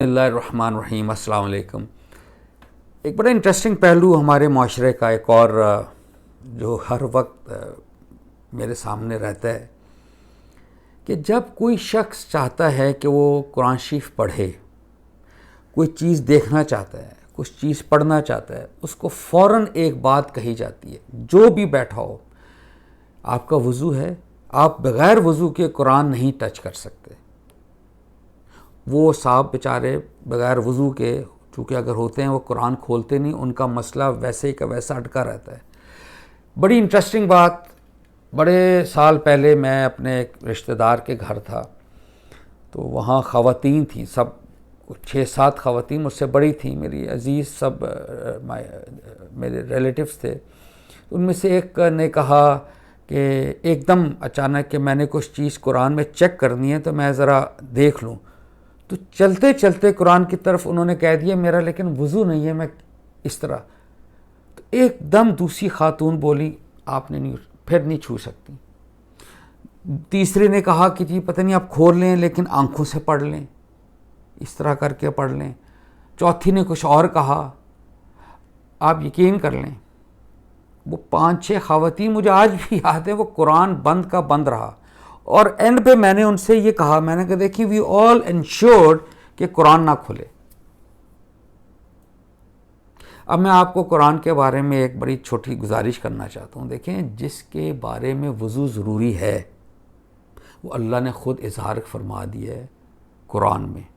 بسم اللہ الرحمن الرحیم. السلام علیکم. ایک بڑا انٹرسٹنگ پہلو ہمارے معاشرے کا ایک اور جو ہر وقت میرے سامنے رہتا ہے کہ جب کوئی شخص چاہتا ہے کہ وہ قرآن شریف پڑھے، کوئی چیز دیکھنا چاہتا ہے، کچھ چیز پڑھنا چاہتا ہے، اس کو فوراً ایک بات کہی جاتی ہے، جو بھی بیٹھا ہو آپ کا وضو ہے، آپ بغیر وضو کے قرآن نہیں ٹچ کر سکتے. وہ صاحب بیچارے بغیر وضو کے چونکہ اگر ہوتے ہیں وہ قرآن کھولتے نہیں، ان کا مسئلہ ویسے ہی کا ویسا اٹکا رہتا ہے. بڑی انٹرسٹنگ بات، بڑے سال پہلے میں اپنے ایک رشتہ دار کے گھر تھا تو وہاں خواتین تھیں، سب 6-7 خواتین مجھ سے بڑی تھیں، میری عزیز، سب میرے ریلیٹیوز تھے. ان میں سے ایک نے کہا کہ ایک دم اچانک کہ میں نے کچھ چیز قرآن میں چیک کرنی ہے تو میں ذرا دیکھ لوں. تو چلتے چلتے قرآن کی طرف انہوں نے کہہ دیا میرا لیکن وضو نہیں ہے، میں اس طرح. تو ایک دم دوسری خاتون بولی آپ نے نہیں، پھر نہیں چھو سکتی. تیسرے نے کہا کہ جی پتہ نہیں آپ کھول لیں لیکن آنکھوں سے پڑھ لیں، اس طرح کر کے پڑھ لیں. چوتھی نے کچھ اور کہا. آپ یقین کر لیں وہ 5-6 خواتین مجھے آج بھی یاد ہے، وہ قرآن بند کا بند رہا. اور اینڈ پہ میں نے ان سے یہ کہا، میں نے کہا دیکھیں وی آل انشورڈ کہ قرآن نہ کھلے. اب میں آپ کو قرآن کے بارے میں ایک بڑی چھوٹی گزارش کرنا چاہتا ہوں. دیکھیں جس کے بارے میں وضو ضروری ہے وہ اللہ نے خود اظہار فرما دیا ہے قرآن میں،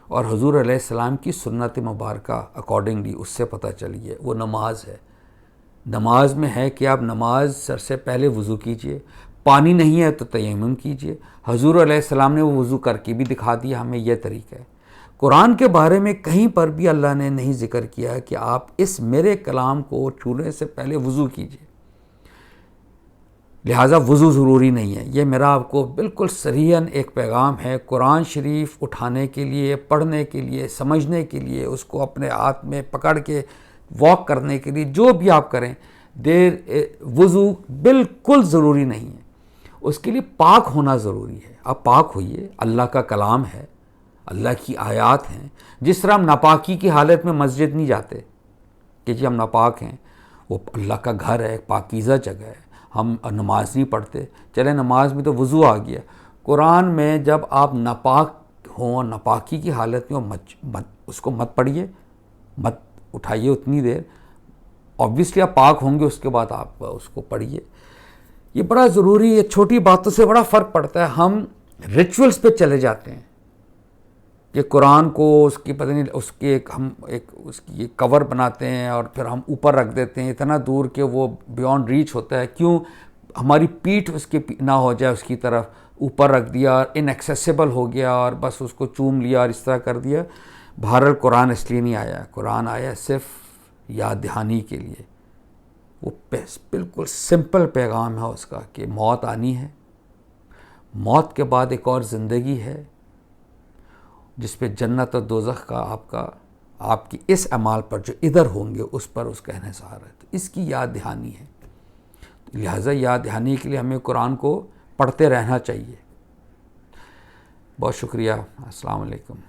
اور حضور علیہ السلام کی سنت مبارکہ اکارڈنگلی اس سے پتہ چلی ہے. وہ نماز ہے. نماز میں ہے کہ آپ نماز سے پہلے وضو کیجئے، پانی نہیں ہے تو تیمم کیجئے. حضور علیہ السلام نے وہ وضو کر کے بھی دکھا دیا ہمیں، یہ طریقہ ہے. قرآن کے بارے میں کہیں پر بھی اللہ نے نہیں ذکر کیا کہ آپ اس میرے کلام کو چھونے سے پہلے وضو کیجئے، لہٰذا وضو ضروری نہیں ہے. یہ میرا آپ کو بالکل صریحاً ایک پیغام ہے. قرآن شریف اٹھانے کے لیے، پڑھنے کے لیے، سمجھنے کے لیے، اس کو اپنے ہاتھ میں پکڑ کے واک کرنے کے لیے جو بھی آپ کریں، وضو بالکل ضروری نہیں ہے. اس کے لیے پاک ہونا ضروری ہے. آپ پاک ہوئیے، اللہ کا کلام ہے، اللہ کی آیات ہیں. جس طرح ہم ناپاکی کی حالت میں مسجد نہیں جاتے کہ جی ہم ناپاک ہیں، وہ اللہ کا گھر ہے، پاکیزہ جگہ ہے، ہم نماز نہیں پڑھتے. چلے نماز میں تو وضو آ گیا، قرآن میں جب آپ ناپاک ہوں، ناپاکی کی حالت میں اس کو مت پڑھیے، مت اٹھائیے اتنی دیر. آبویسلی آپ پاک ہوں گے اس کے بعد آپ اس کو پڑھیے. یہ بڑا ضروری ہے. چھوٹی باتوں سے بڑا فرق پڑتا ہے. ہم ریچولز پہ چلے جاتے ہیں کہ قرآن کو اس کی پتہ نہیں اس کے اس کی کور بناتے ہیں اور پھر ہم اوپر رکھ دیتے ہیں اتنا دور کہ وہ بیونڈ ریچ ہوتا ہے. کیوں؟ ہماری پیٹھ اس کے نہ ہو جائے، اس کی طرف اوپر رکھ دیا، ان ایکسیسیبل ہو گیا اور بس اس کو چوم لیا اور اس طرح کر دیا. بہرحال قرآن اس لیے نہیں آیا. قرآن آیا صرف یاد دہانی کے لیے. وہ بالکل سمپل پیغام ہے اس کا کہ موت آنی ہے، موت کے بعد ایک اور زندگی ہے جس پہ جنت اور دوزخ کا آپ کی اس اعمال پر جو ادھر ہوں گے اس پر اس کا انحصار ہے. تو اس کی یاد دہانی ہے. لہٰذا یاد دہانی کے لیے ہمیں قرآن کو پڑھتے رہنا چاہیے. بہت شکریہ. السلام علیکم.